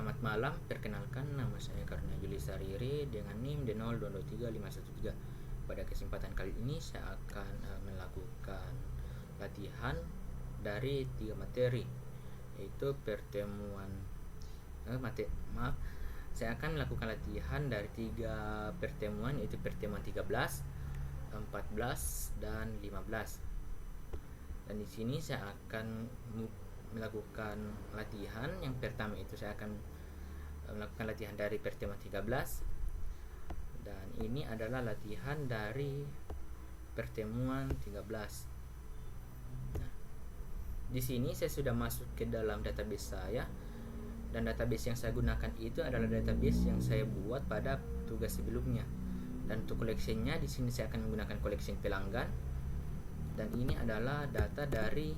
Selamat malam, perkenalkan nama saya Karna Juli Sariri dengan NIM D02235513. Pada kesempatan kali ini saya akan melakukan latihan dari 3 materi, yaitu saya akan melakukan latihan dari 3 pertemuan, yaitu pertemuan 13, 14, dan 15. Dan di sini saya akan melakukan latihan. Yang pertama itu saya akan melakukan latihan dari pertemuan 13, dan ini adalah latihan dari pertemuan 13. Nah, di sini saya sudah masuk ke dalam database saya, dan database yang saya gunakan itu adalah database yang saya buat pada tugas sebelumnya. Dan untuk collectionnya di sini saya akan menggunakan collection pelanggan, dan ini adalah data dari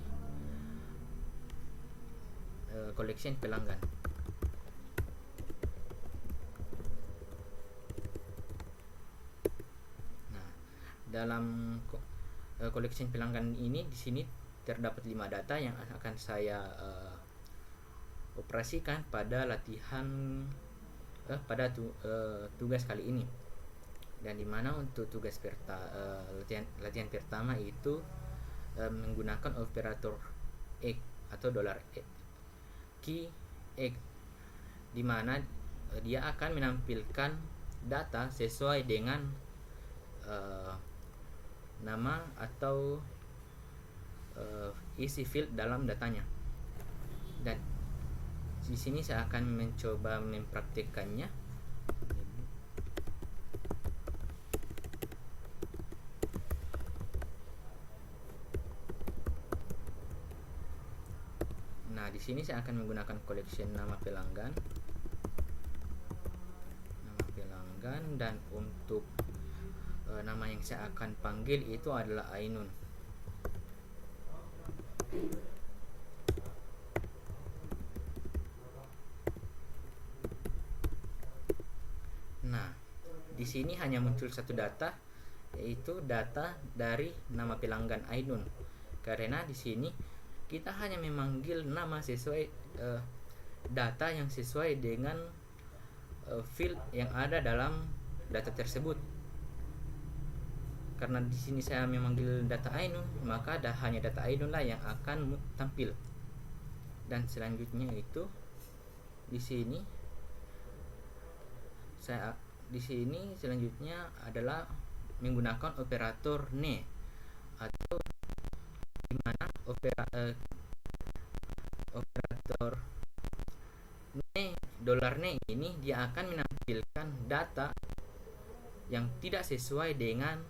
collection pelanggan. Nah, dalam collection pelanggan ini di sini terdapat 5 data yang akan saya operasikan pada latihan tugas kali ini. Dan dimana untuk tugas latihan pertama itu menggunakan operator X atau $X, dimana dia akan menampilkan data sesuai dengan nama atau isi field dalam datanya. Dan di sini saya akan mencoba mempraktikkannya. Nah, di sini saya akan menggunakan collection nama pelanggan, dan untuk nama yang saya akan panggil itu adalah Ainun. Nah, di sini hanya muncul satu data, yaitu data dari nama pelanggan Ainun, karena di sini kita hanya memanggil nama sesuai data yang sesuai dengan field yang ada dalam data tersebut. Karena di sini saya memanggil data Ainun, maka hanya data Ainun lah yang akan tampil. Dan selanjutnya itu di sini selanjutnya adalah menggunakan operator ne, atau dimana operator ne $ne ini dia akan menampilkan data yang tidak sesuai dengan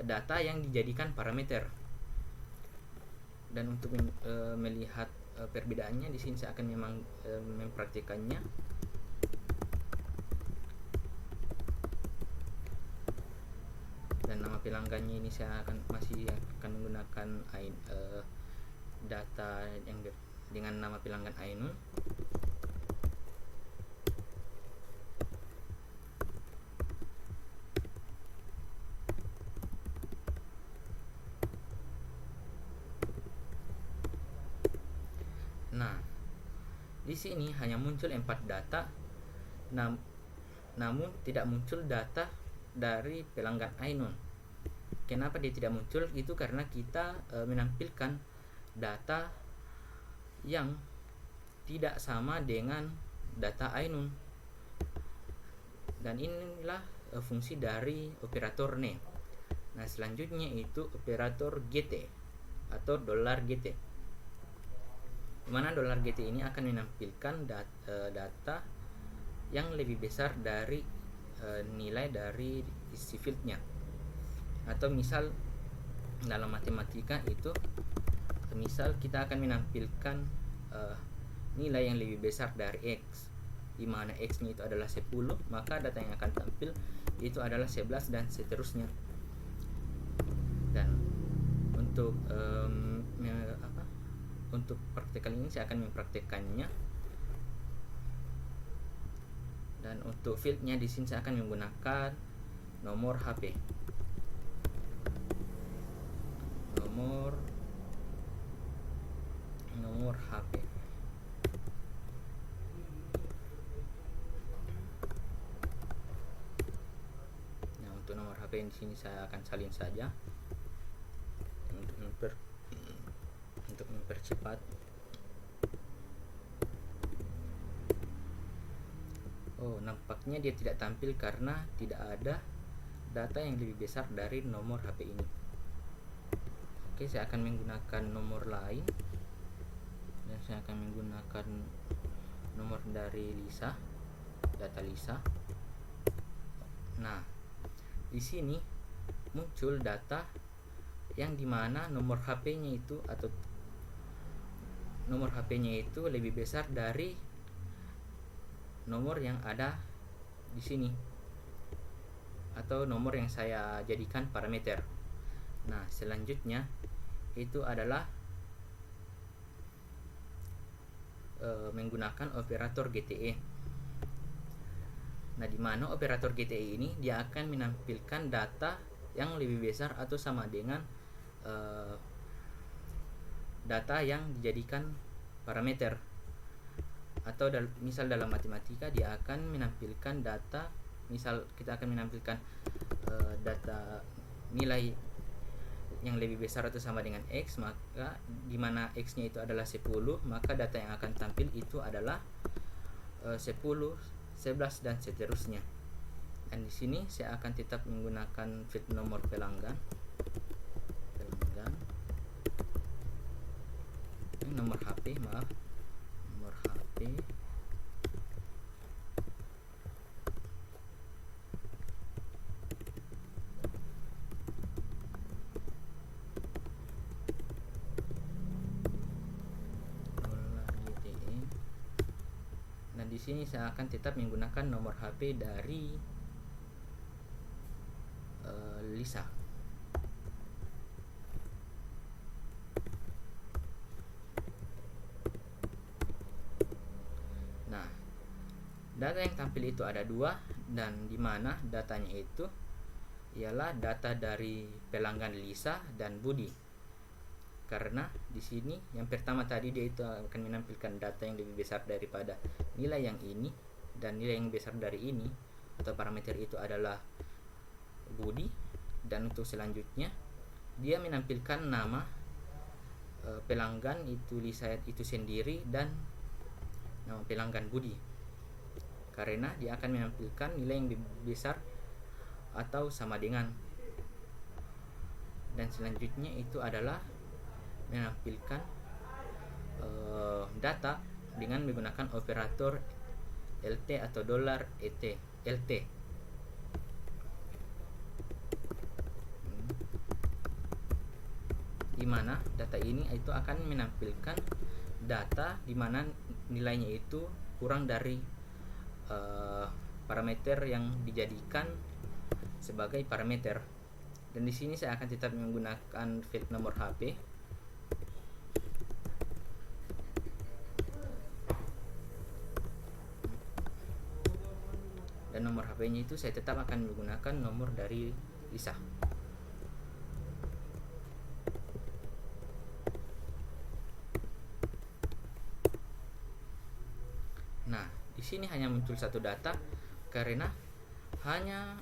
data yang dijadikan parameter. Dan untuk melihat perbedaannya, di sini saya akan mempraktikannya. Dan nama pelanggannya ini saya masih akan menggunakan data yang dengan nama pelanggan Ainun. Nah, di sini hanya muncul 4 data, namun tidak muncul data dari pelanggan Ainun. Kenapa dia tidak muncul? Itu karena kita menampilkan data yang tidak sama dengan data Ainun. Dan inilah fungsi dari operator ne. Nah, selanjutnya itu operator gt atau $GT, dimana $GT ini akan menampilkan data yang lebih besar dari nilai dari isi fieldnya. Atau misal dalam matematika itu, misal kita akan menampilkan nilai yang lebih besar dari X, dimana X nya itu adalah 10, maka data yang akan tampil itu adalah 11 dan seterusnya. Dan untuk praktek kali ini saya akan mempraktekkannya. Dan untuk fieldnya di sini saya akan menggunakan nomor HP. nomor HP. Nah, untuk nomor HP di sini saya akan salin saja untuk mempercepat. Oh, nampaknya dia tidak tampil karena tidak ada data yang lebih besar dari nomor HP ini. Oke, saya akan menggunakan nomor lain, dan saya akan menggunakan nomor dari Lisa, data Lisa. Nah, di sini muncul data yang dimana nomor HP-nya itu lebih besar dari nomor yang ada di sini, atau nomor yang saya jadikan parameter. Nah, selanjutnya itu adalah menggunakan operator GTE. Nah, di mana operator GTE ini dia akan menampilkan data yang lebih besar atau sama dengan data yang dijadikan parameter. Atau misal dalam matematika dia akan menampilkan data, misal kita akan menampilkan data nilai yang lebih besar atau sama dengan X, maka di mana X nya itu adalah 10, maka data yang akan tampil itu adalah 10, 11 dan seterusnya. Dan di sini saya akan tetap menggunakan field nomor pelanggan, nomor HP, nomor HP. Nah, di sini saya akan tetap menggunakan nomor HP dari Lisa. Nah, data yang tampil itu ada dua, dan di mana datanya itu ialah data dari pelanggan Lisa dan Budi. Karena di sini yang pertama tadi dia itu akan menampilkan data yang lebih besar daripada nilai yang ini, dan nilai yang besar dari ini atau parameter itu adalah Budi. Dan untuk selanjutnya dia menampilkan nama pelanggan itu Lisa itu sendiri dan nama pelanggan Budi, karena dia akan menampilkan nilai yang lebih besar atau sama dengan. Dan selanjutnya itu adalah menampilkan data dengan menggunakan operator LT atau $LT. Di mana data ini itu akan menampilkan data di mana nilainya itu kurang dari parameter yang dijadikan sebagai parameter. Dan di sini saya akan tetap menggunakan field nomor HP. Dan nomor HP-nya itu saya tetap akan menggunakan nomor dari Lisa. Nah, di sini hanya muncul satu data karena hanya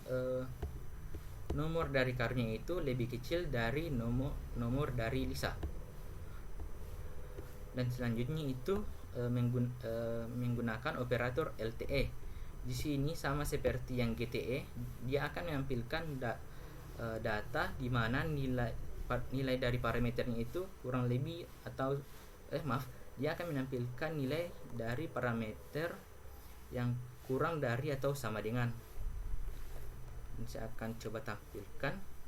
nomor dari karnya itu lebih kecil dari nomor dari Lisa. Dan selanjutnya itu menggunakan operator LTE. Di sini sama seperti yang GTE, dia akan menampilkan data di mana nilai dari parameternya itu kurang lebih atau dia akan menampilkan nilai dari parameter yang kurang dari atau sama dengan. Ini saya akan coba tampilkan.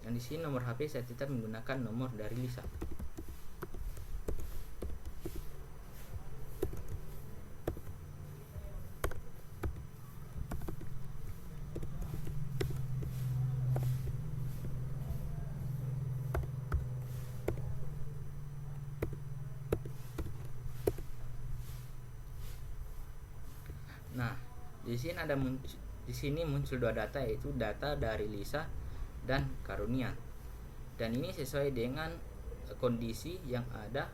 Dan di sini nomor HP saya tetap menggunakan nomor dari Lisa. Di sini muncul dua data, yaitu data dari Lisa dan Karunia. Dan ini sesuai dengan kondisi yang ada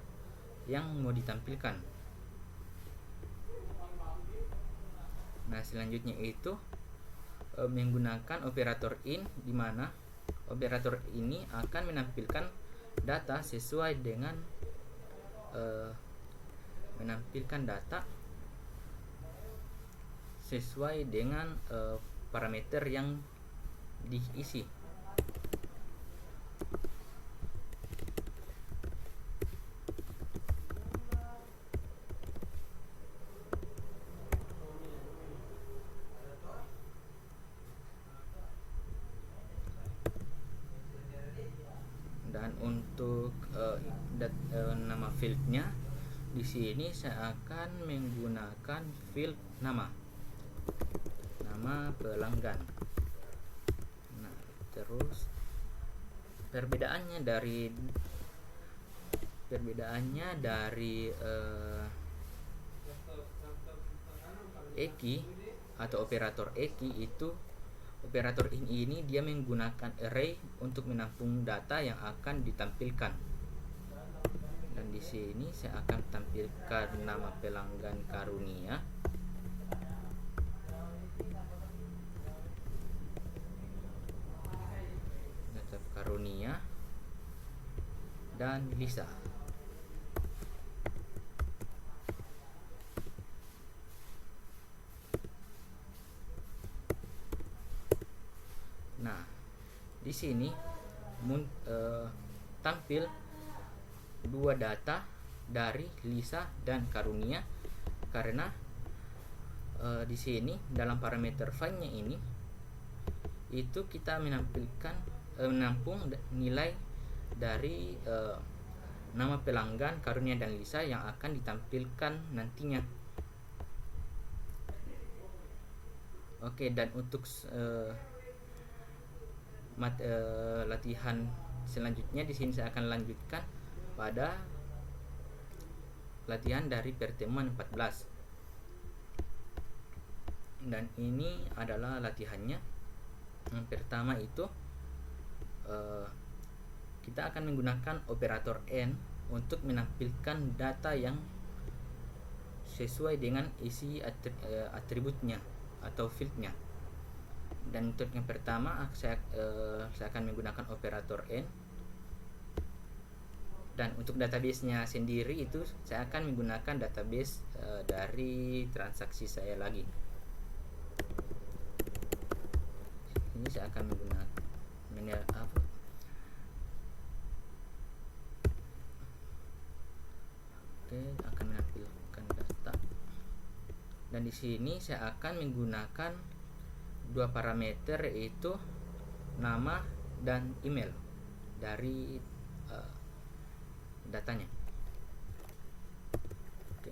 yang mau ditampilkan. Nah, selanjutnya itu menggunakan operator in, di mana operator ini akan menampilkan data sesuai dengan parameter yang diisi. Dan untuk nama fieldnya, di sini saya akan menggunakan field nama pelanggan. Nah, terus perbedaannya dari EKI atau operator EKI itu, operator ini dia menggunakan array untuk menampung data yang akan ditampilkan. Dan di sini saya akan tampilkan nama pelanggan Karunia. Data Karunia dan Lisa. Nah, di sini tampil dua data dari Lisa dan Karunia, karena di sini dalam parameter find-nya ini itu kita menampung nilai dari nama pelanggan Karunia dan Lisa yang akan ditampilkan nantinya. Oke, dan untuk latihan selanjutnya di sini saya akan lanjutkan pada latihan dari pertemuan 14. Dan ini adalah latihannya. Yang pertama itu kita akan menggunakan operator n untuk menampilkan data yang sesuai dengan isi atributnya atau fieldnya. Dan untuk yang pertama saya akan menggunakan operator n, dan untuk database-nya sendiri itu saya akan menggunakan database dari transaksi saya lagi. Ini saya akan menggunakan akan menampilkan data, dan di sini saya akan menggunakan dua parameter, yaitu nama dan email dari datanya. Oke,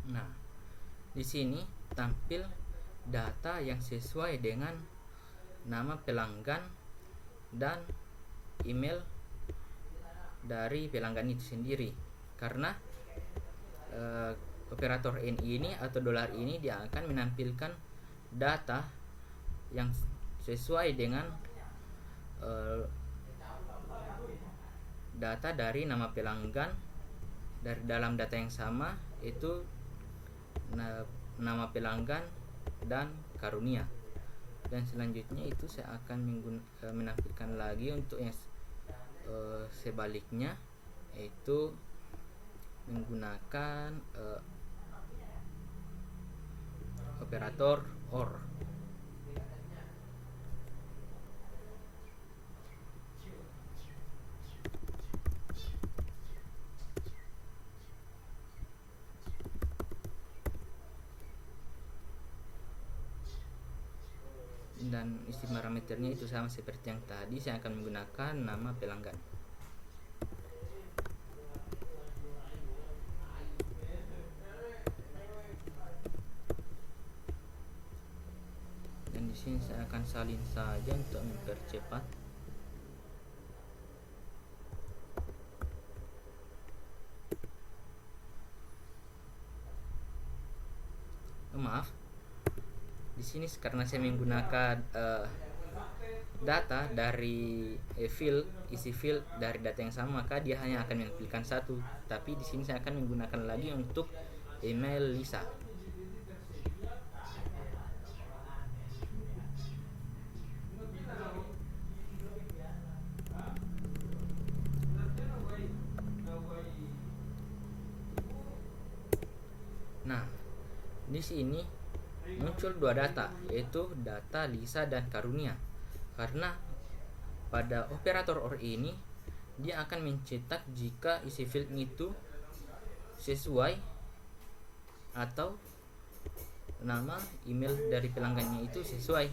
nah, di sini tampil data yang sesuai dengan nama pelanggan dan email dari pelanggan itu sendiri, karena operator n ini atau dolar ini dia akan menampilkan data yang sesuai dengan data dari nama pelanggan dari dalam data yang sama itu nama pelanggan dan karunia. Dan selanjutnya itu saya akan menampilkan lagi untuk yang sebaliknya, yaitu menggunakan operator OR. Dan isi parameternya itu sama seperti yang tadi, saya akan menggunakan nama pelanggan. Dan di sini saya akan salin saja untuk mempercepat. Maaf, di sini karena saya menggunakan data dari isi field dari data yang sama, maka dia hanya akan menampilkan satu. Tapi di sini saya akan menggunakan lagi untuk email Lisa. Nah, di sini muncul dua data, yaitu data Lisa dan Karunia. Karena pada operator OR ini dia akan mencetak jika isi field itu sesuai atau nama email dari pelanggannya itu sesuai.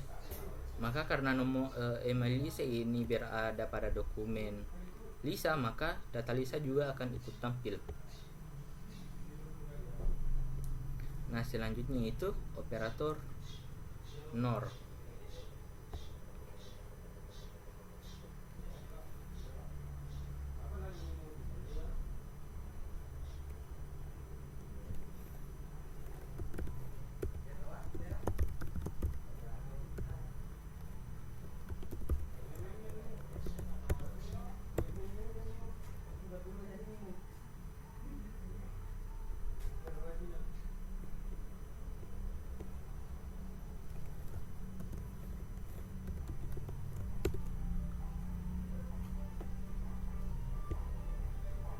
Maka karena nomor email Lisa ini berada pada dokumen Lisa, maka data Lisa juga akan ikut tampil. Nah, selanjutnya itu operator NOR.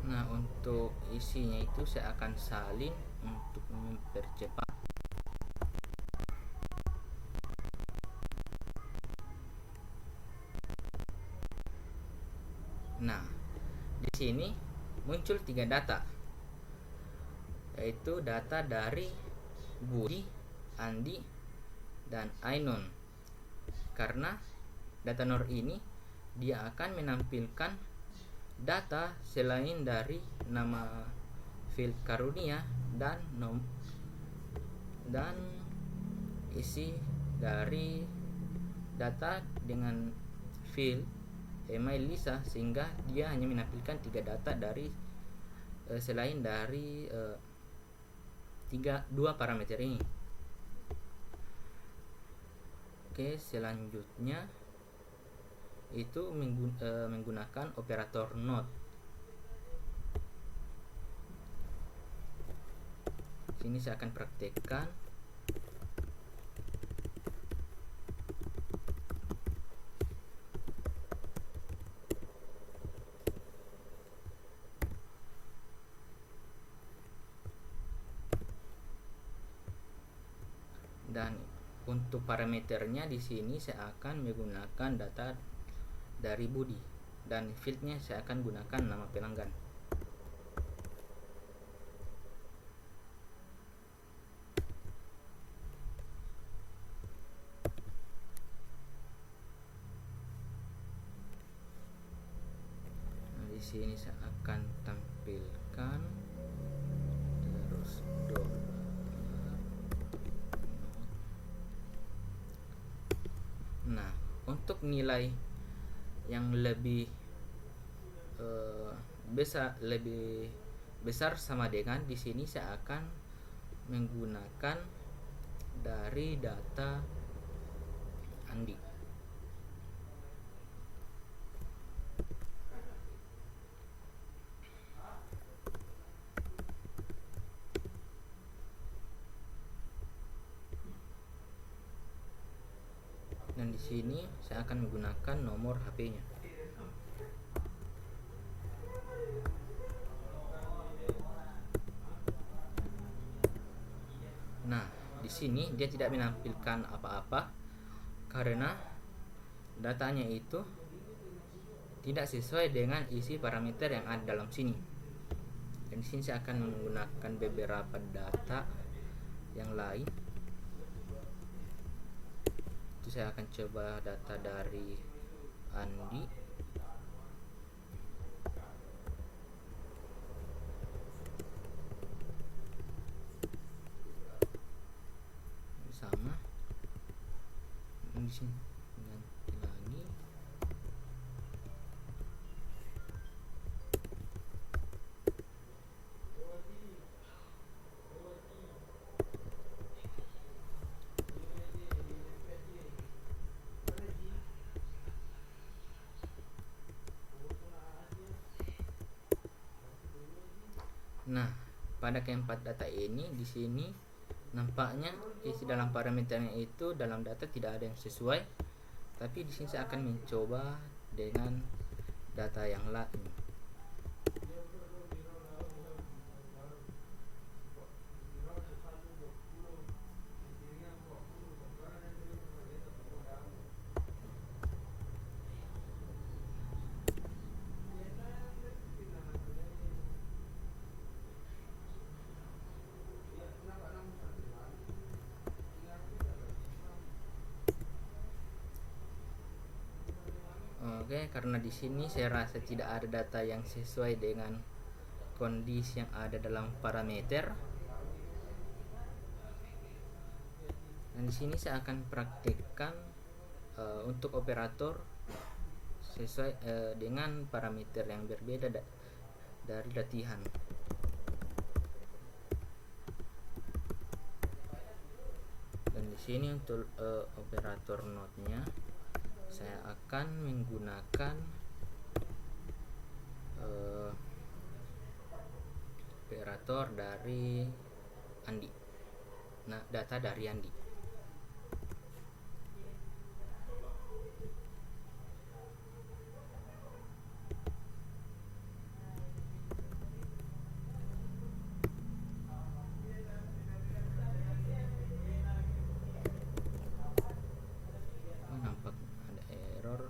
Nah, untuk isinya itu saya akan salin untuk mempercepat. Nah, di sini muncul 3 data, yaitu data dari Budi, Andi, dan Ainun. Karena data NOR ini dia akan menampilkan data selain dari nama field Karunia dan isi dari data dengan field email Lisa, sehingga dia hanya menampilkan 3 data dari selain dari 2 parameter ini. Oke, selanjutnya itu menggunakan operator NOT. Sini saya akan praktekkan. Dan untuk parameternya di sini saya akan menggunakan data dari Budi, dan fieldnya saya akan gunakan nama pelanggan. Nah, di sini saya akan tampilkan terus dollar. Nah, untuk nilai yang lebih besar sama dengan di sini saya akan menggunakan dari data Andi. Dan di sini saya akan menggunakan nomor HP-nya. Nah, di sini dia tidak menampilkan apa-apa karena datanya itu tidak sesuai dengan isi parameter yang ada dalam sini. Dan di sini saya akan menggunakan beberapa data yang lain. Itu saya akan coba data dari Andi. Sama. Di sini ganti lagi. Nah, pada keempat data ini di sini nampaknya isi dalam parameternya itu dalam data tidak ada yang sesuai. Tapi di sini saya akan mencoba dengan data yang lain. Oke, karena di sini saya rasa tidak ada data yang sesuai dengan kondisi yang ada dalam parameter. Dan di sini saya akan praktikkan untuk operator sesuai dengan parameter yang berbeda dari latihan. Dan di sini untuk operator node-nya saya akan menggunakan operator dari Andi. Nah, data dari Andi. Nampak ada error.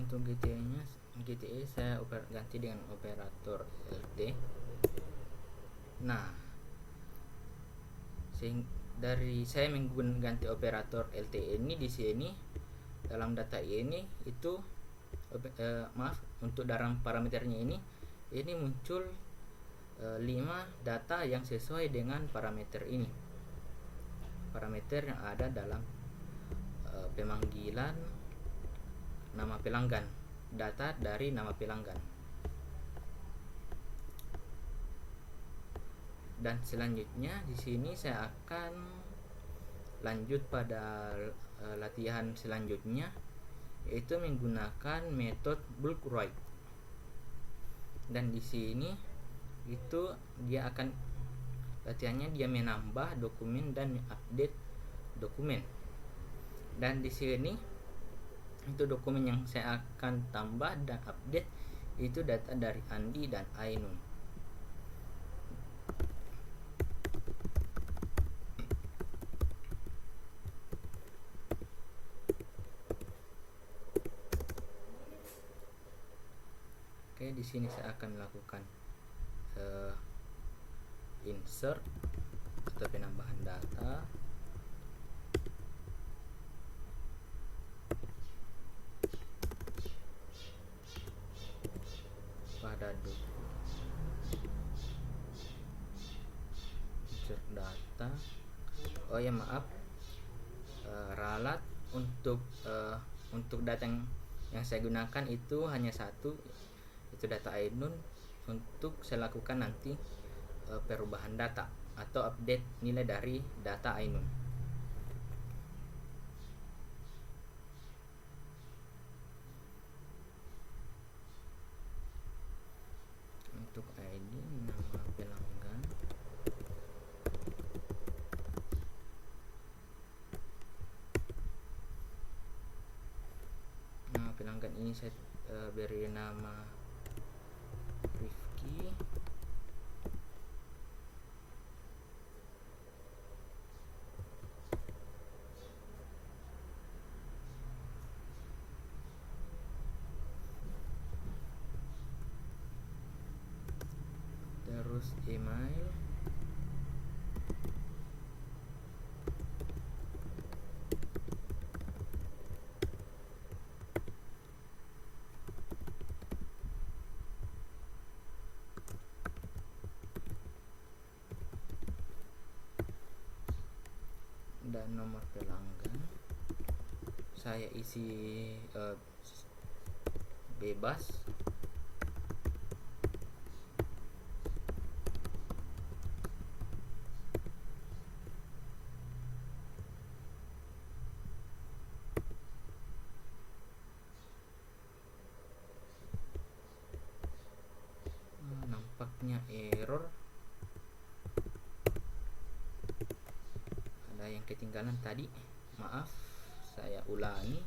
Untuk GTE saya ganti dengan operator LT. Nah, dari saya mengganti operator LT ini di sini dalam data ini itu untuk dalam parameternya ini muncul 5 data yang sesuai dengan parameter ini. Parameter yang ada dalam pemanggilan nama pelanggan, data dari nama pelanggan. Dan selanjutnya di sini saya akan lanjut pada latihan selanjutnya, yaitu menggunakan metode bulk write. Dan di sini itu dia akan latihannya dia menambah dokumen dan update dokumen. Dan di sini itu dokumen yang saya akan tambah dan update itu data dari Andi dan Ainun. Oke, di sini saya akan melakukan insert atau penambahan data. ya maaf, ralat untuk data yang saya gunakan itu hanya satu, itu data Ainun, untuk saya lakukan nanti perubahan data atau update nilai dari data Ainun. Untuk ID, nama pelanggan, pelanggan ini saya beri nama Rifki. Terus email, dan nomor pelanggan saya isi bebas. Nampaknya error, ada yang ketinggalan tadi, maaf, saya ulangi.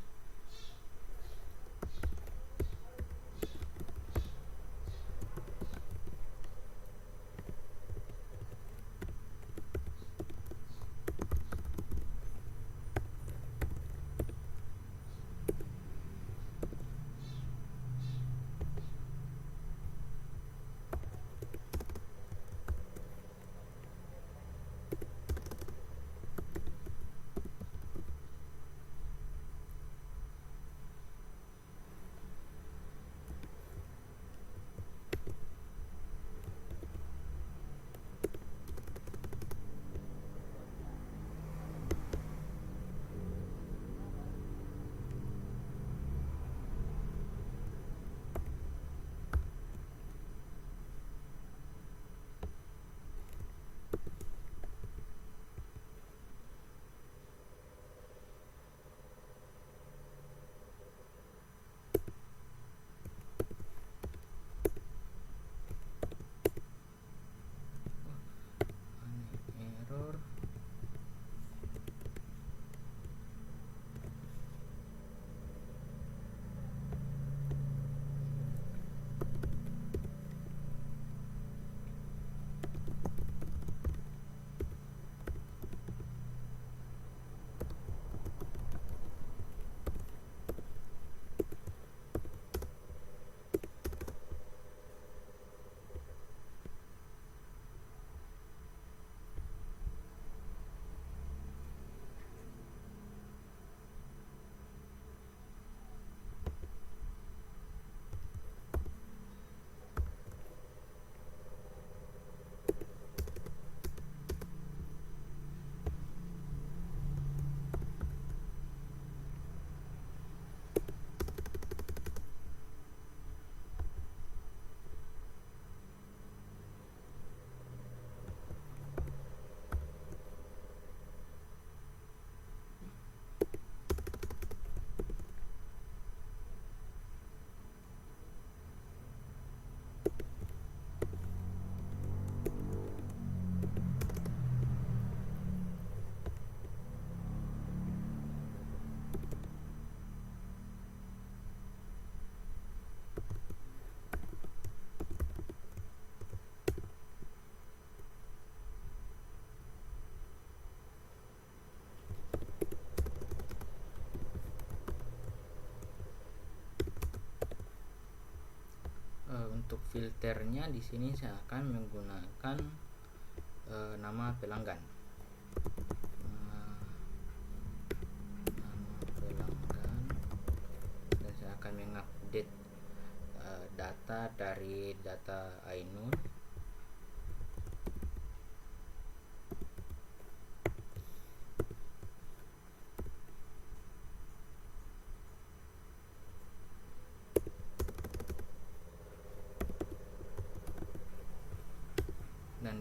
Error. Untuk filternya di sini saya akan menggunakan nama pelanggan. Nama pelanggan, dan saya akan mengupdate data dari data Ainun.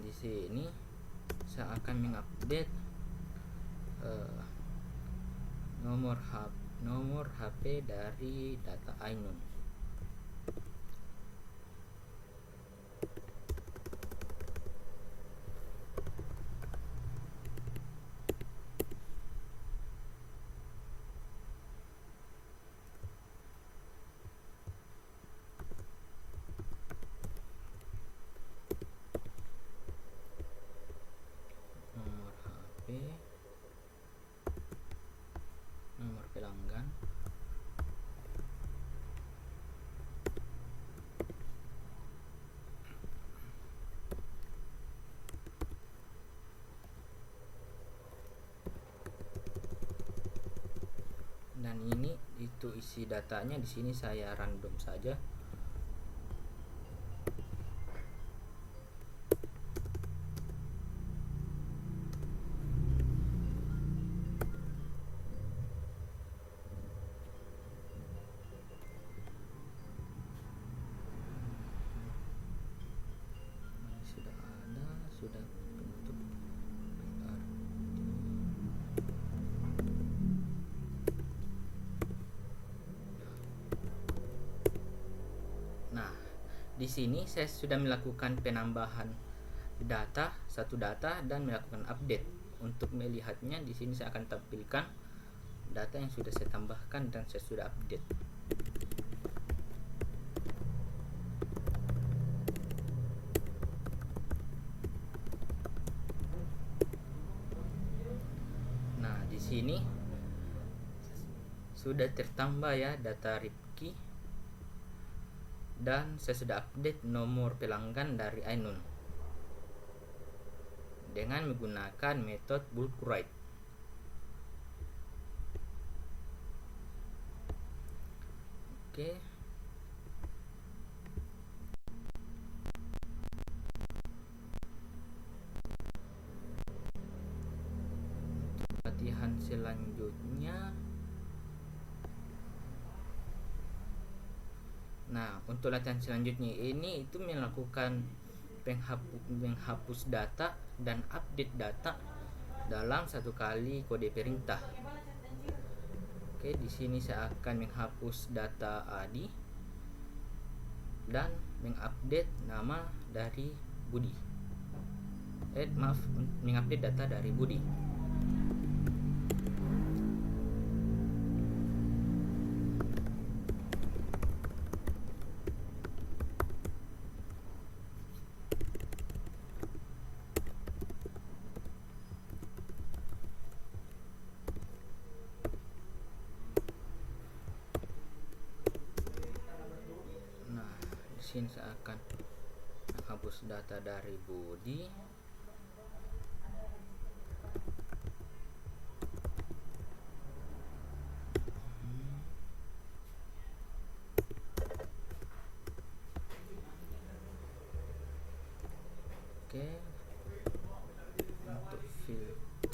di sini saya akan mengupdate nomor HP dari data Ainun. Nomor pelanggan, dan ini itu isi datanya. Di sini saya random saja. Sudah bentuk PRT. Nah, di sini saya sudah melakukan penambahan satu data dan melakukan update. Untuk melihatnya di sini saya akan tampilkan data yang sudah saya tambahkan dan saya sudah update. Sini sudah tertambah ya data Rifki, dan saya sudah update nomor pelanggan dari Ainun dengan menggunakan metode bulk write. Oke. Latihan selanjutnya, untuk latihan selanjutnya ini itu melakukan menghapus data dan update data dalam satu kali kode perintah. Oke, di sini saya akan menghapus data Adi dan mengupdate nama dari Budi. Mengupdate data dari Budi. Sini saya akan menghapus data dari Budi. Oke, untuk filter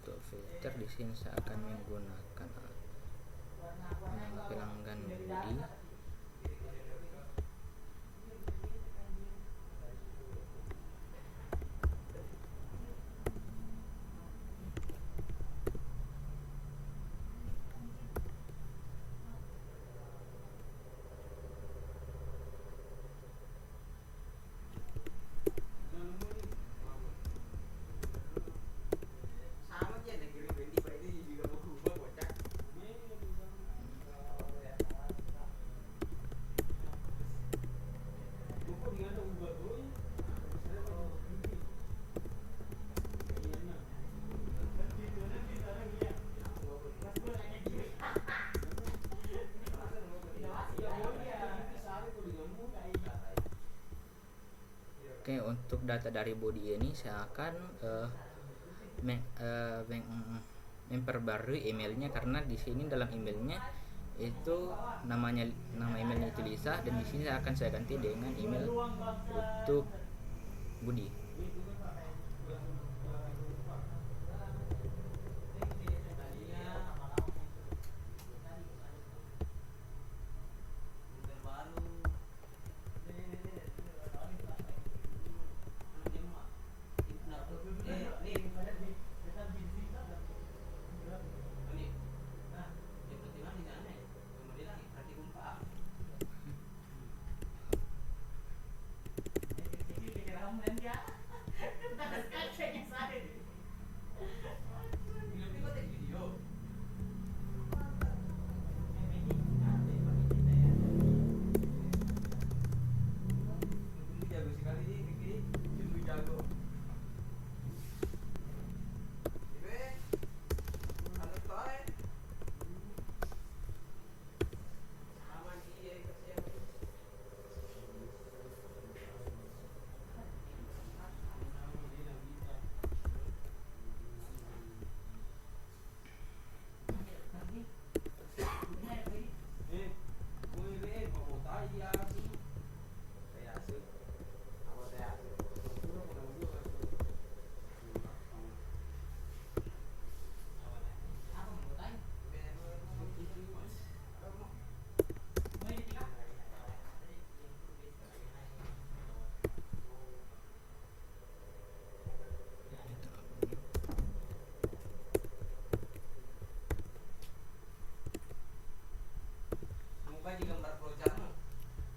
untuk filter di sini saya akan menggunakan nama pelanggan Budi. Oke, untuk data dari Budi ini saya akan memperbarui emailnya, karena di sini dalam emailnya itu nama emailnya itu Lisa, dan di sini akan saya ganti dengan email untuk Budi.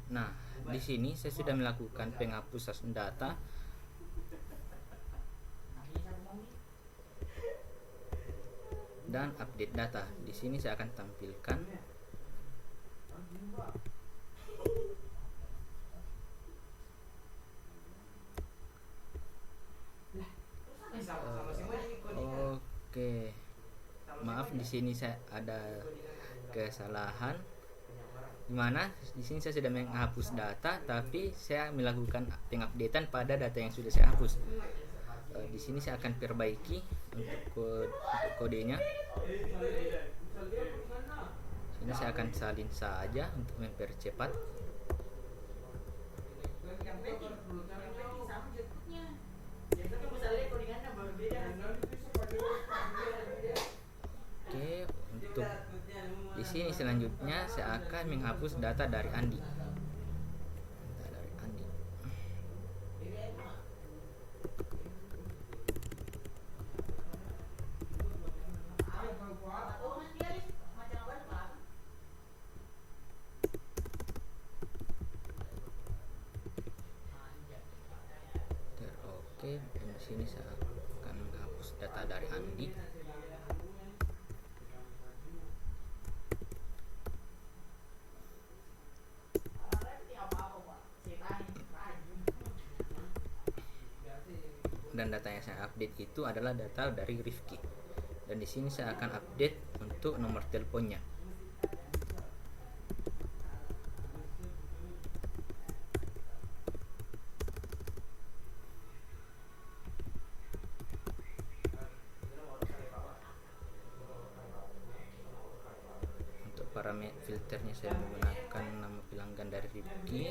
Nah, di sini saya sudah melakukan penghapusan data dan update data. Di sini saya akan tampilkan oke. Maaf, di sini saya ada kesalahan. Dimana di sini saya sudah menghapus data, tapi saya melakukan pengupdatean pada data yang sudah saya hapus. Di sini saya akan perbaiki untuk kodenya. Sini saya akan salin saja untuk mempercepat. Oke, untuk di sini selanjutnya saya akan menghapus data dari Andi. Oke, di sini saya akan menghapus data dari Andi. Dan data yang saya update itu adalah data dari Rifki. Dan di sini saya akan update untuk nomor teleponnya. Untuk parameter filternya saya menggunakan nama pelanggan dari Rifki.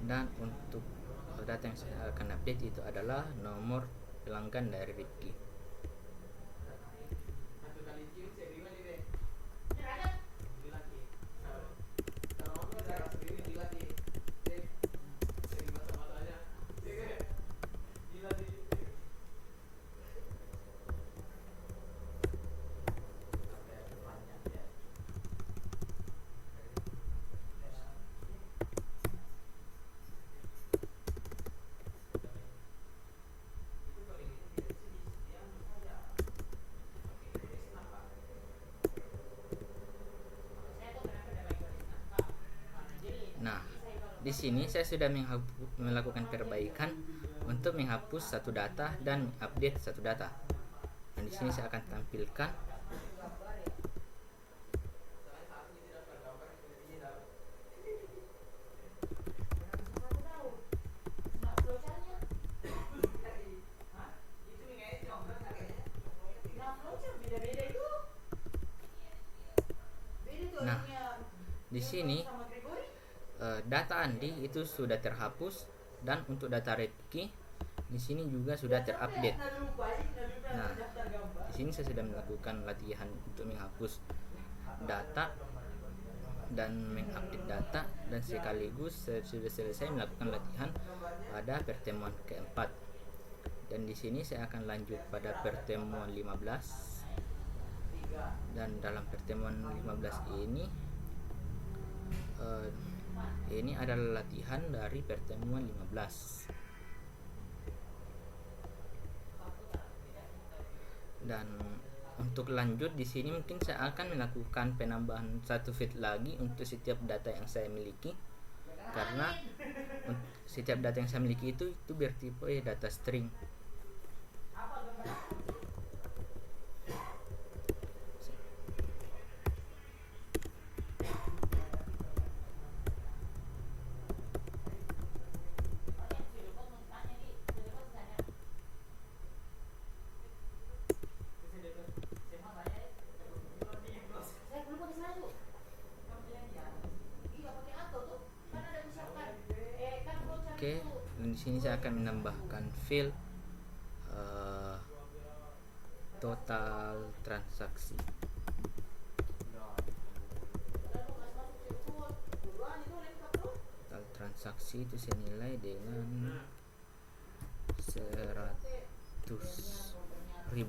Dan untuk data yang saya akan update itu adalah nomor pelanggan dari Rifki. Nah, di sini saya sudah melakukan perbaikan untuk menghapus satu data dan update satu data. Dan di sini saya akan tampilkan Nah, di sini data Andi itu sudah terhapus dan untuk data Rifki di sini juga sudah terupdate. Nah, di sini saya sudah melakukan latihan untuk menghapus data dan mengupdate data dan sekaligus saya sudah selesai melakukan latihan pada pertemuan keempat. Dan di sini saya akan lanjut pada pertemuan 15. Dan dalam pertemuan 15 ini adalah latihan dari pertemuan 15. Dan untuk lanjut di sini mungkin saya akan melakukan penambahan satu feed lagi untuk setiap data yang saya miliki, karena setiap data yang saya miliki itu bertipe data string. Oke, dan di sini saya akan menambahkan field total transaksi. Total transaksi itu senilai dengan 100. 200.000.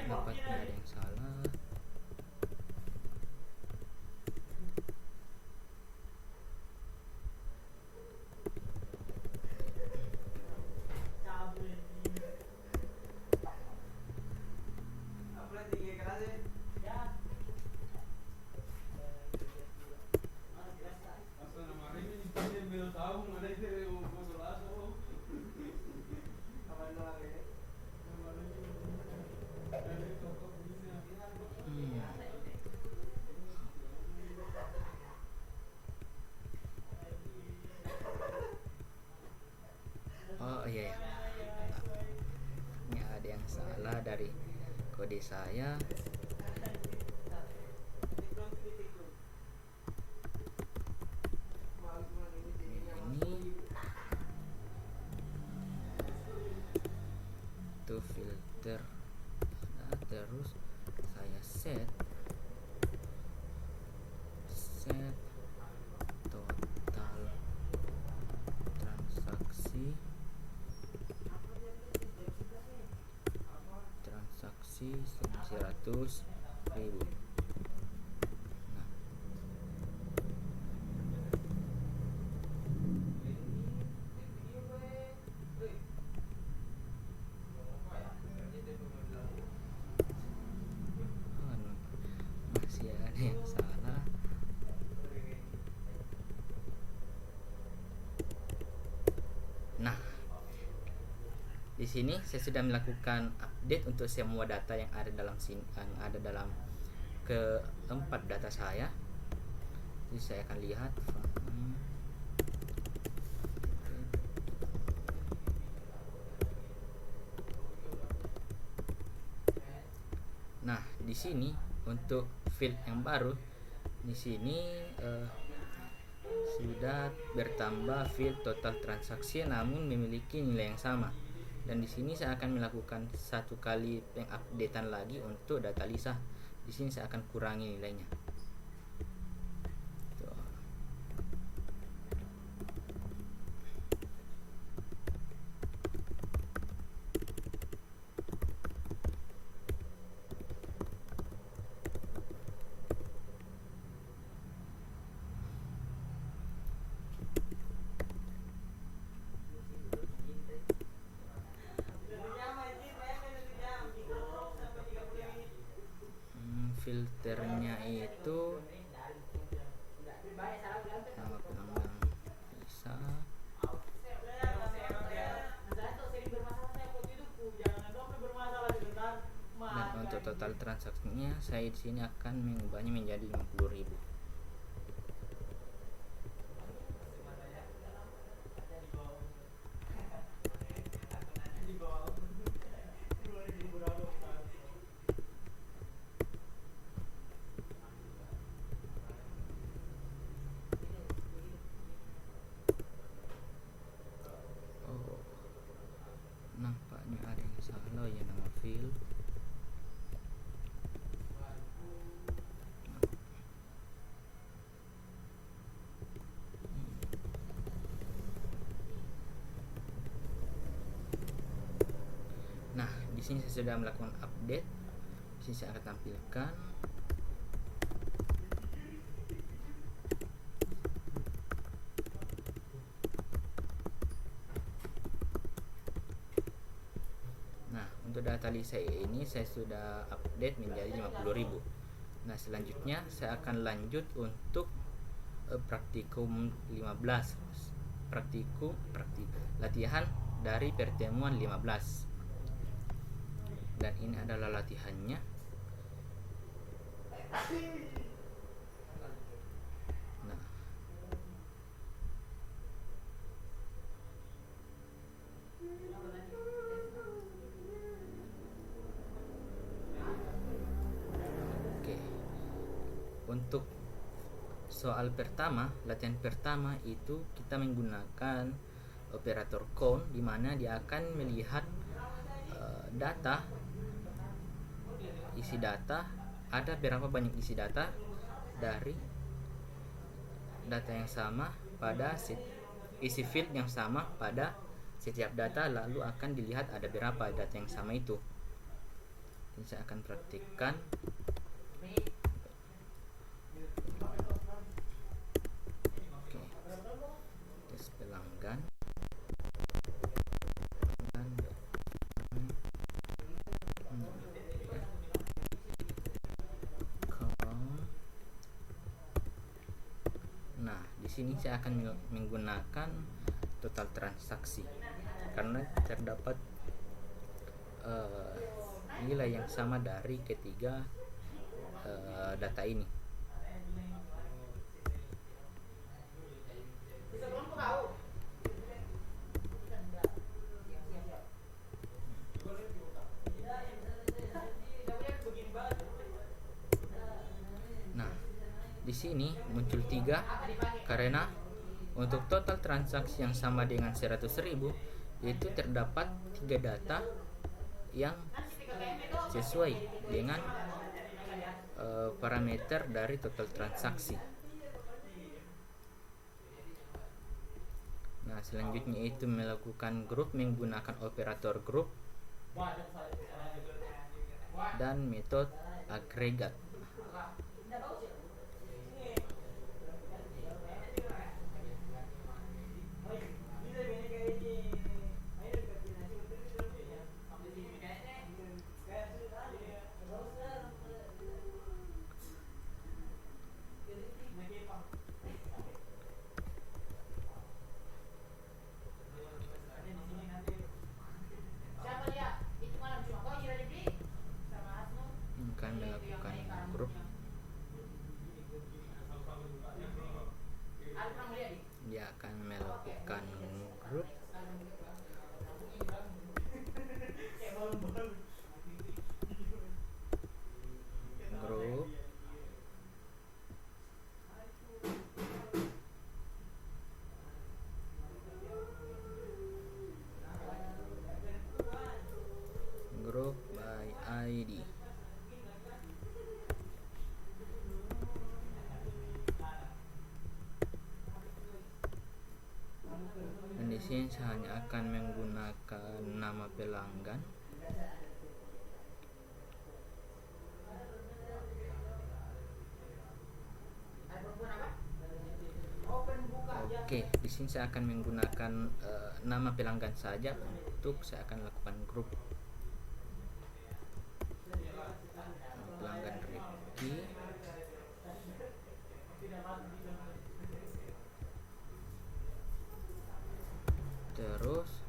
Nampaknya ada yang salah. Oh iya, ya. Ini ada yang salah dari kode saya. Ini tuh filter. Nah, terus saya set total transaksi 100.000. Nah, masih ada yang salah. Nah, di sini saya sudah melakukan update untuk semua data yang ada dalam keempat data saya. Jadi saya akan lihat. Nah, di sini untuk field yang baru, di sini sudah bertambah field total transaksi namun memiliki nilai yang sama. Dan di sini saya akan melakukan satu kali pengupdatean lagi untuk data Lisa. Di sini saya akan kurangi nilainya. Tuh. Filternya itu nama pelanggan bisa. Dan untuk total transaksinya saya di sini akan mengubahnya menjadi 50.000. Nampaknya ada yang salah ya nama field. Nah, di sini saya sudah melakukan update. Di sini saya akan tampilkan. Untuk data Lisa ini saya sudah update menjadi 50.000. Nah, selanjutnya saya akan lanjut untuk praktikum 15. Latihan dari pertemuan 15. Dan ini adalah latihannya. Nah, untuk soal pertama, latihan pertama itu kita menggunakan operator count, di mana dia akan melihat data, isi data, ada berapa banyak isi data dari data yang sama pada isi field yang sama pada setiap data, lalu akan dilihat ada berapa data yang sama itu. Ini saya akan praktikkan. Oke, tes pelanggan. Nah, di sini saya akan menggunakan total transaksi karena terdapat nilai yang sama dari ketiga data ini. Nah, di sini muncul 3 karena untuk total transaksi yang sama dengan 100.000 itu terdapat 3 data yang sesuai dengan parameter dari total transaksi. Nah, selanjutnya itu melakukan grup menggunakan operator grup dan metode agregat. Akan melakukan grup, dia akan melakukan grup by ID. Dan di sini saya hanya akan menggunakan nama pelanggan. Oke, di sini saya akan menggunakan nama pelanggan saja untuk saya akan lakukan grup. Pelanggan Rifki. Terus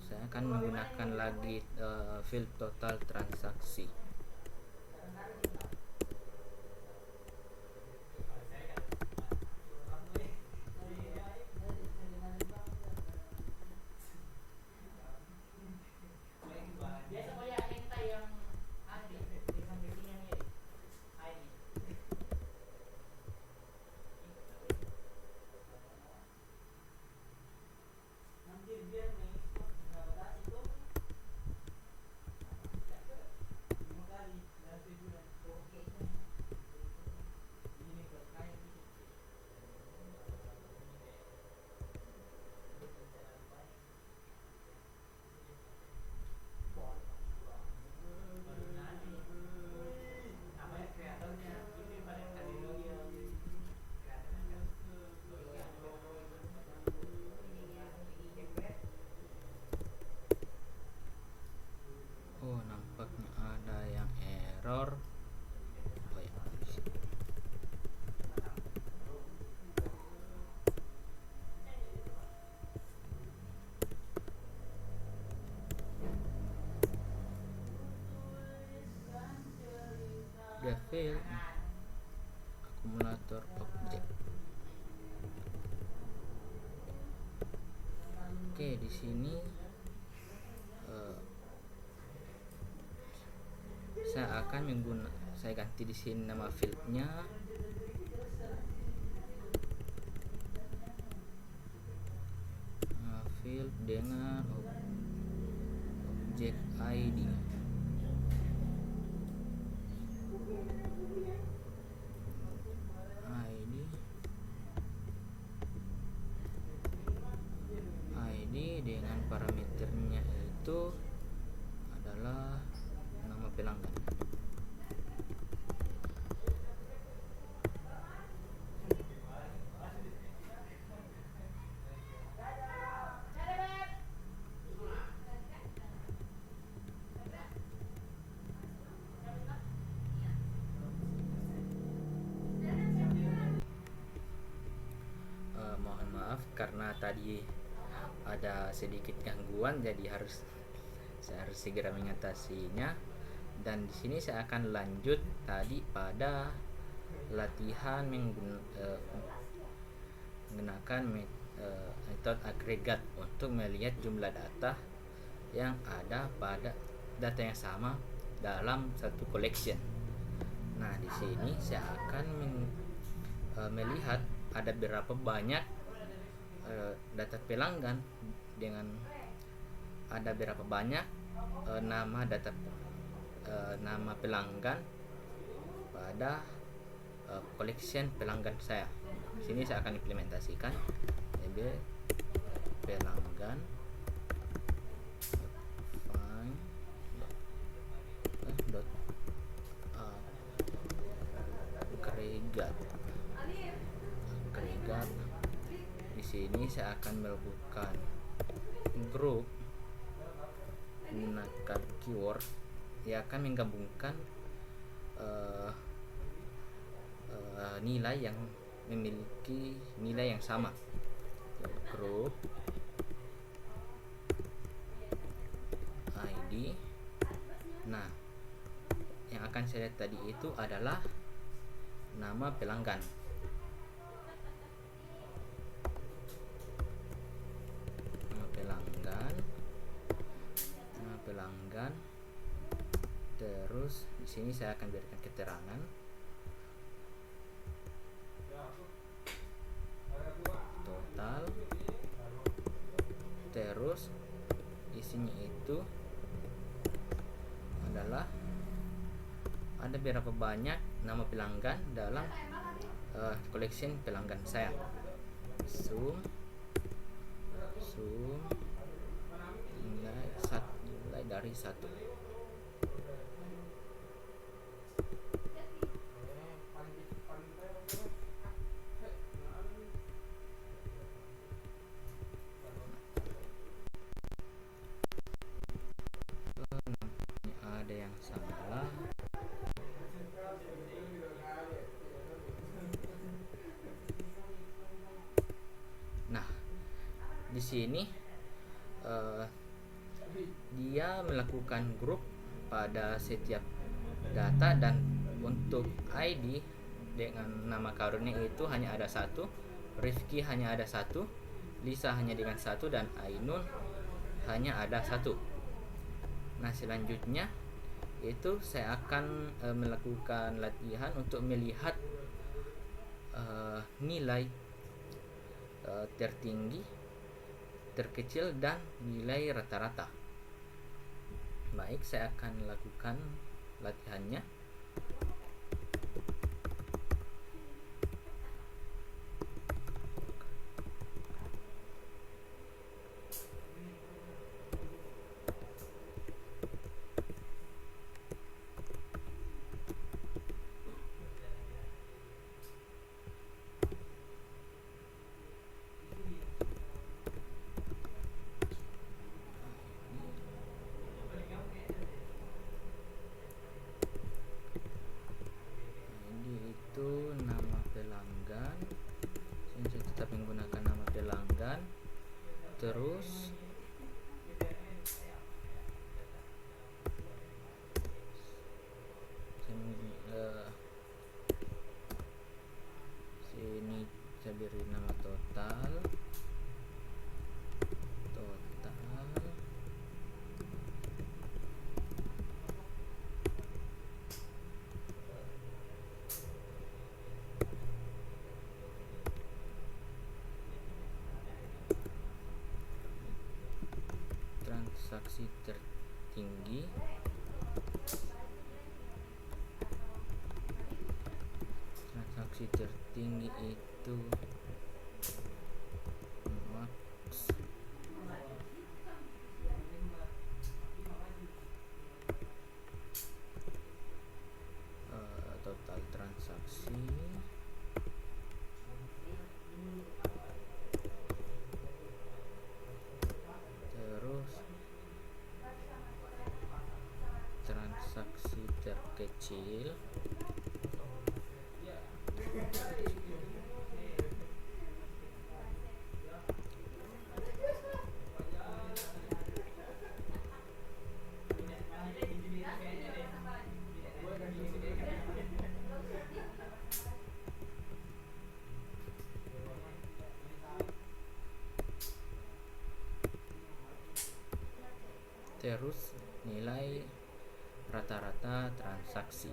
saya akan menggunakan lagi field total transaksi. Oh, nampaknya ada yang error. Oh ya, dia fail akumulator objek. Oke, di sini saya akan saya ganti di sini nama fieldnya. Nama field dengan objek ID. ID dengan parameternya itu adalah nama pelanggan. Mohon maaf karena tadi ada sedikit gangguan, jadi saya harus segera mengatasinya. Dan di sini saya akan lanjut tadi pada latihan menggunakan metode agregat untuk melihat jumlah data yang ada pada data yang sama dalam satu collection. Nah, di sini saya akan melihat ada berapa banyak data pelanggan dengan ada berapa banyak nama pelanggan pada collection pelanggan saya. Di sini saya akan implementasikan pelanggan find agregat. Di sini saya akan melakukan group menggunakan keyword yang akan menggabungkan nilai yang memiliki nilai yang sama. Group ID. Nah, yang akan saya lihat tadi itu adalah nama pelanggan. Nama pelanggan. Terus di sini saya akan berikan keterangan total. Terus isinya itu adalah ada berapa banyak nama pelanggan dalam collection pelanggan saya. Sum nilai dari 1. Ada yang salah. Nah, di sini dia melakukan grup pada setiap data, dan untuk ID dengan nama karunnya itu hanya ada 1, Rifki hanya ada 1, Lisa hanya dengan 1, dan Ainun hanya ada 1. Nah, selanjutnya itu saya akan melakukan latihan untuk melihat nilai tertinggi, terkecil, dan nilai rata-rata. Baik, saya akan lakukan latihannya. Nama pelanggan, saya tetap menggunakan nama pelanggan. Terus sini saya beri nama total. transaksi tertinggi itu max total transaksi terus transaksi terkecil terus nilai rata-rata transaksi.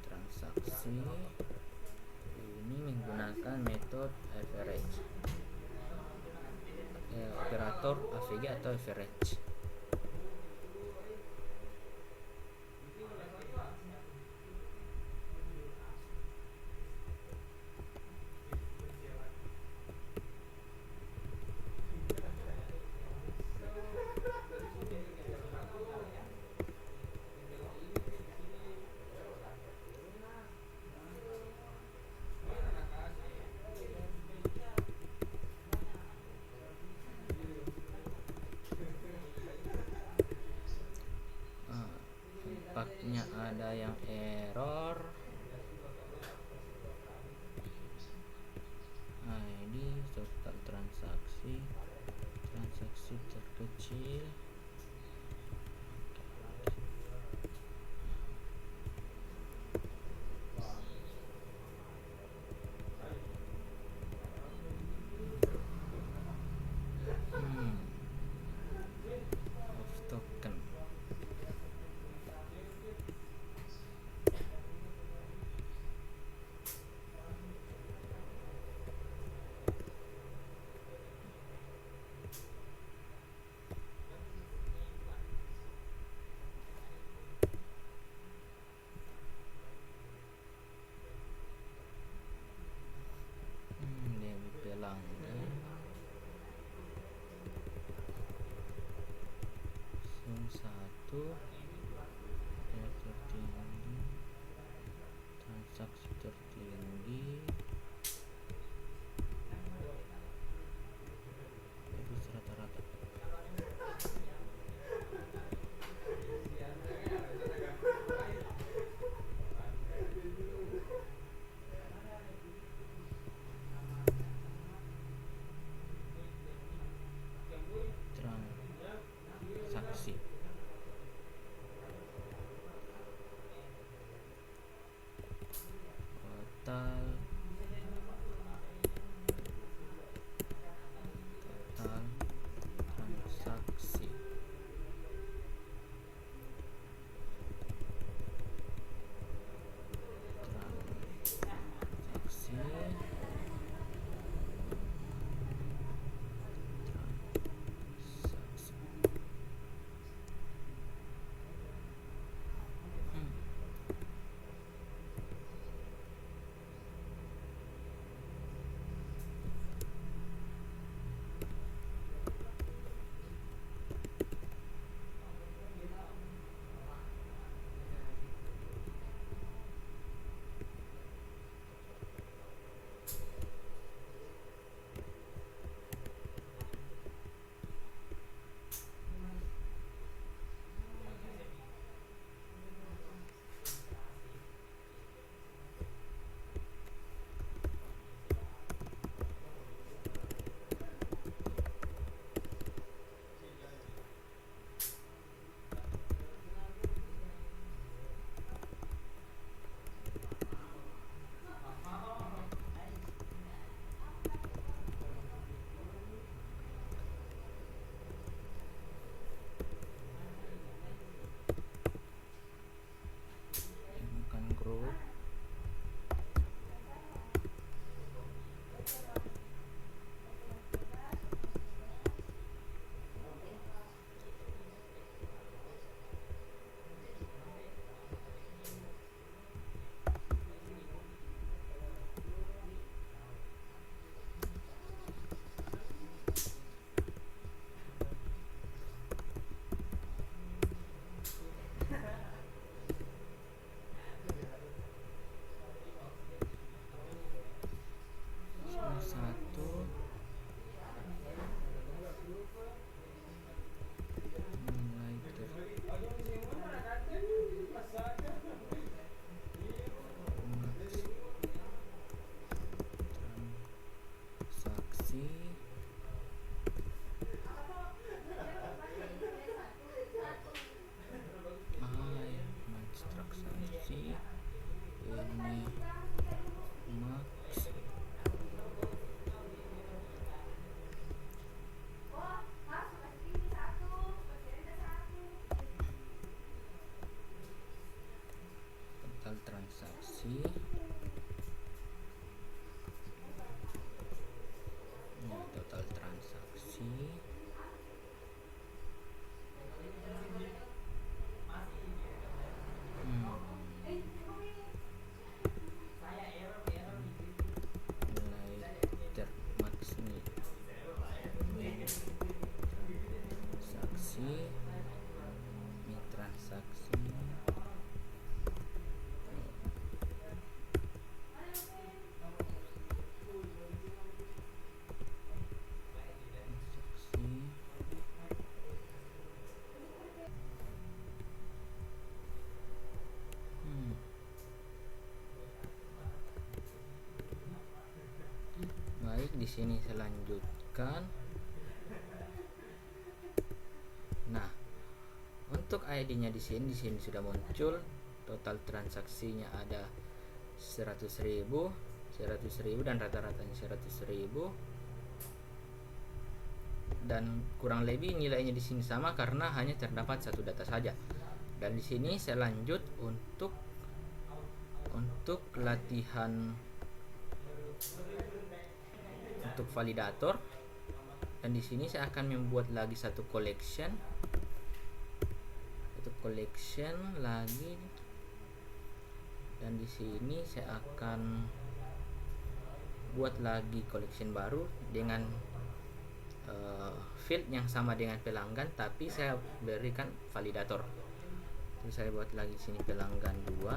Transaksi ini menggunakan metode average, operator AVG atau average. Nampaknya ada yang error. ID total transaksi terkecil. Of token. Debit pelanggan. Sum 1 yang tertinggi, transaksi tertinggi, terus rata-rata. Transaksi total transaksi. Ini total transaksi. Nilai termax nih transaksi, ini transaksi. Baik, di sini saya lanjutkan. Nah, untuk ID-nya di sini sudah muncul. Total transaksinya ada 100.000 dan rata-ratanya 100.000. Dan kurang lebih nilainya di sini sama karena hanya terdapat satu data saja. Dan di sini saya lanjut untuk latihan untuk validator. Dan di sini saya akan membuat lagi satu collection lagi. Dan di sini saya akan buat lagi collection baru dengan field yang sama dengan pelanggan, tapi saya berikan validator. Jadi saya buat lagi sini pelanggan 2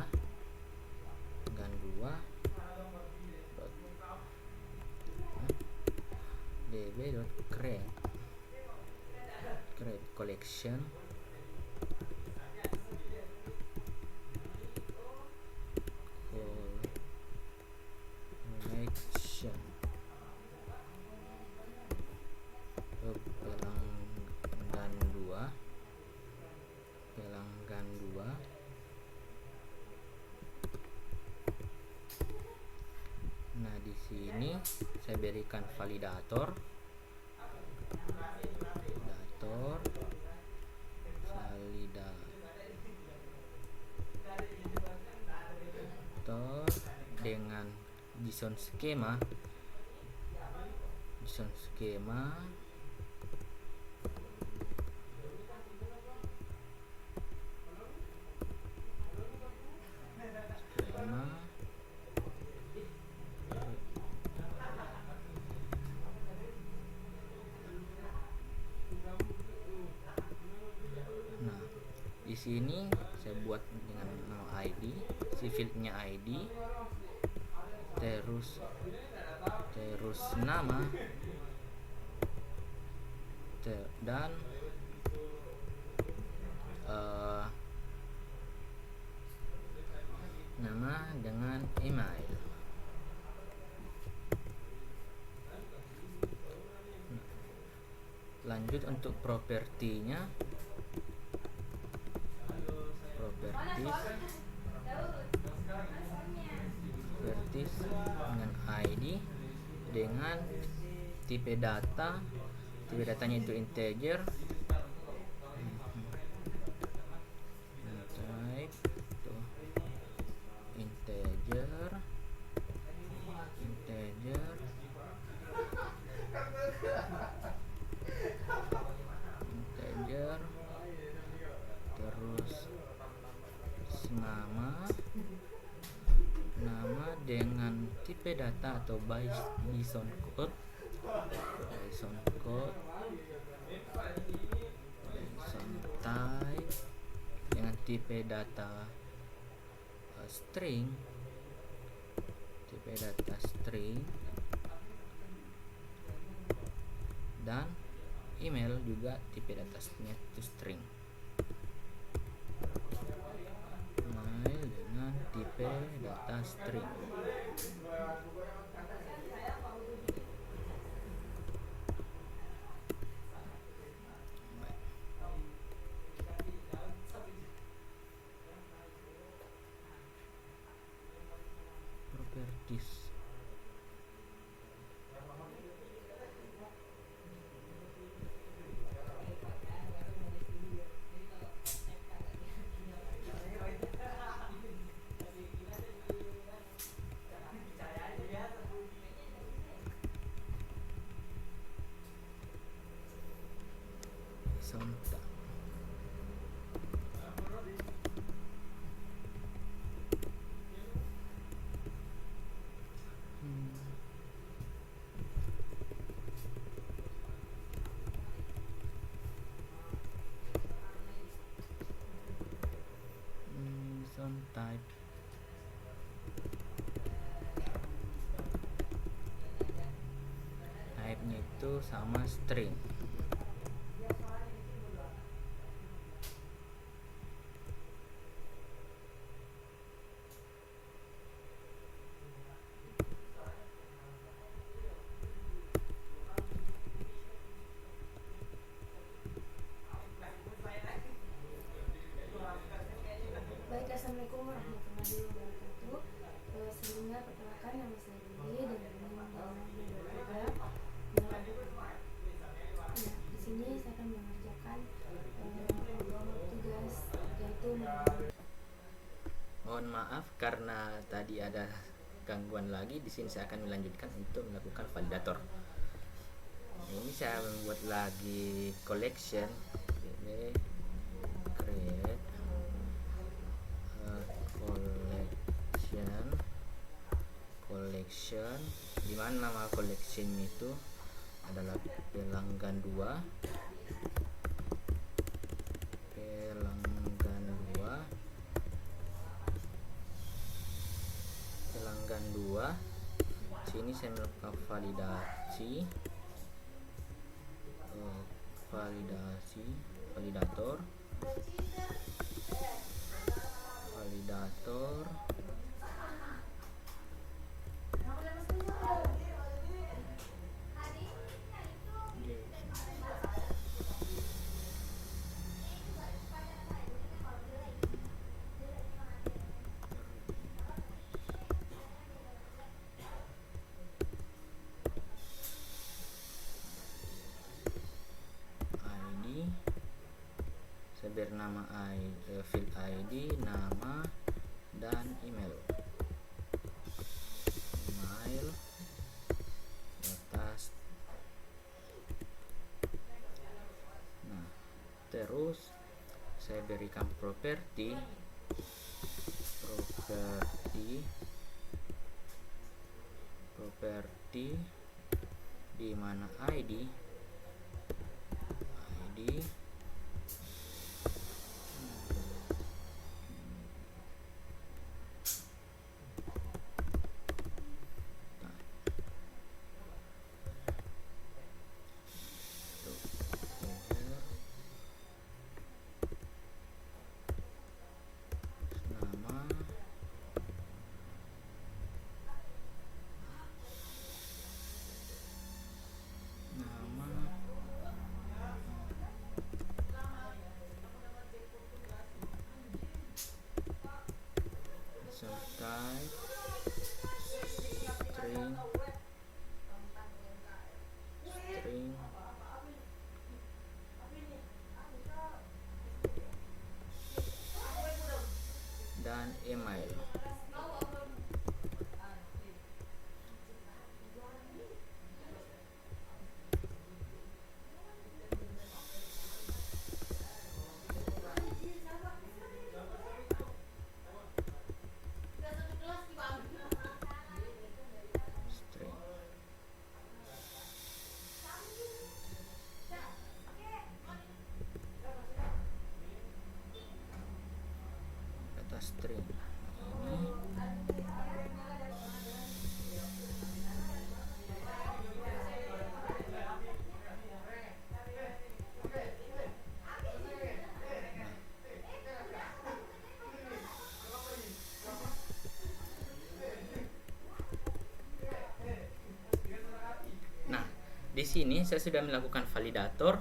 db.create collection pelanggan 2. Nah, di sini saya berikan validator dengan JSON skema Nah, di sini saya buat dengan nama ID, si fieldnya ID, terus nama, dan nama dengan email. Lanjut untuk propertinya, properties dengan ID, dengan tipe datanya itu integer, type itu integer, terus nama dengan tipe data atau bison code type dengan tipe data string, dan email juga tipe datanya itu string. Email dengan tipe data string. Properties. type type-nya itu sama string. Baik, assalamualaikum warahmatullahi wabarakatuh. Sebelumnya perkenalkan, nama saya Billy dan ini adalah di sini saya akan mengerjakan tugas yaitu Mohon maaf karena tadi ada gangguan lagi. Di sini saya akan melanjutkan untuk melakukan validator. Ini saya membuat lagi collection. Create collection di mana nama collection itu adalah pelanggan 2 sini saya melakukan validator bernama field ID, nama, dan email atas. Nah, terus saya berikan properti di mana ID type string dan email. String ini di sini saya sudah melakukan validator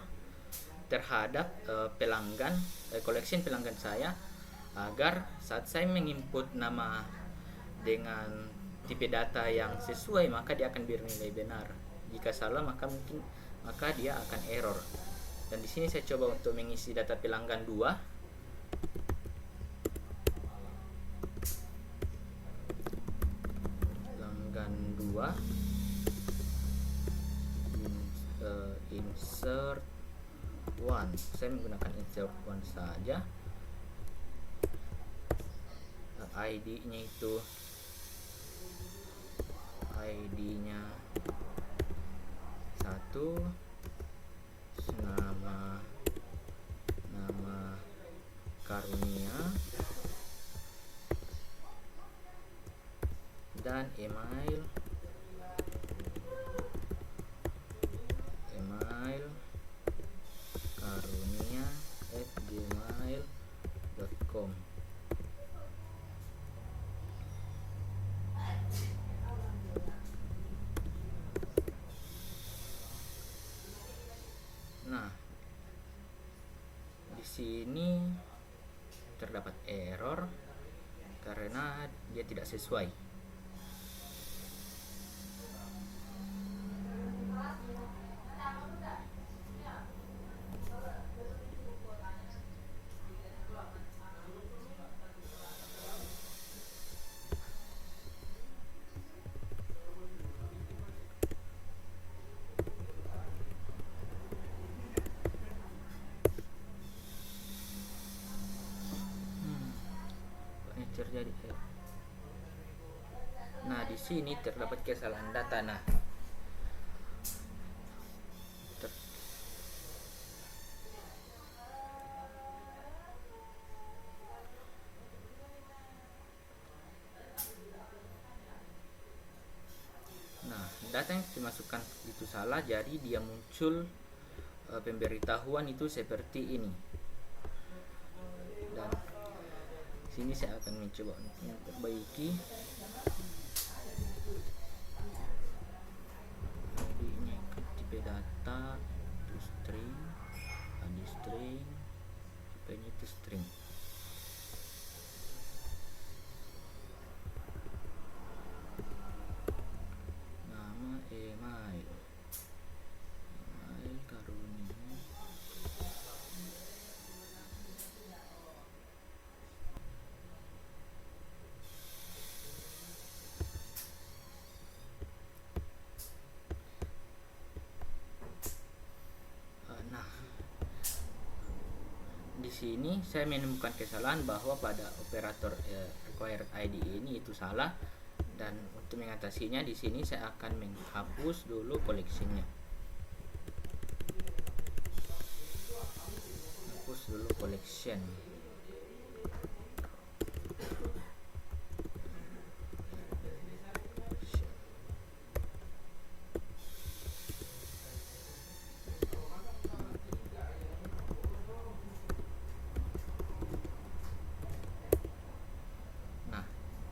terhadap collection pelanggan saya, agar saat saya menginput nama dengan tipe data yang sesuai maka dia akan bernilai benar. Jika salah maka dia akan error. Dan di sini saya coba untuk mengisi data pelanggan 2. Insert one. Saya menggunakan insert one saja. ID-nya itu ID-nya 1, nama Karunia, dan email karunia@gmail.com. Nah, di sini terdapat error karena dia tidak sesuai. Terjadi. Nah, di sini terdapat kesalahan data. Nah, data yang dimasukkan itu salah, jadi dia muncul pemberitahuan itu seperti ini. Dan sini saya akan mencoba untuk memperbaiki. Jadi ini tipe data itu string, tadi string, tipenya itu string. Nama email karunia. Di sini saya menemukan kesalahan bahwa pada operator required ID ini itu salah, dan untuk mengatasinya di sini saya akan menghapus dulu collection-nya. Hapus dulu collection.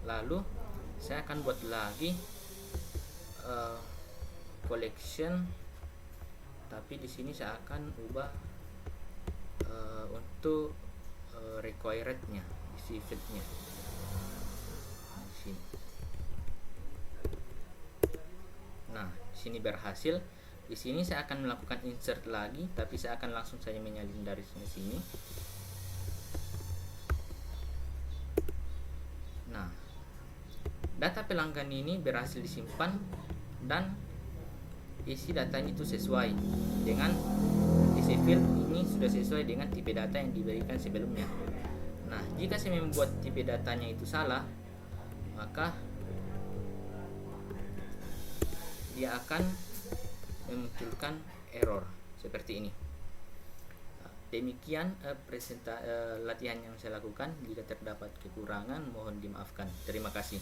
Lalu saya akan buat lagi collection, tapi di sini saya akan ubah untuk required-nya, isi field-nya. Nah, sini berhasil. Di sini saya akan melakukan insert lagi, tapi saya akan langsung saja menyalin dari sini. Nah, data pelanggan ini berhasil disimpan dan isi datanya itu sesuai dengan isi field ini, sudah sesuai dengan tipe data yang diberikan sebelumnya. Nah, jika saya membuat tipe datanya itu salah, maka dia akan memunculkan error seperti ini. Demikian latihan yang saya lakukan. Jika terdapat kekurangan mohon dimaafkan. Terima kasih.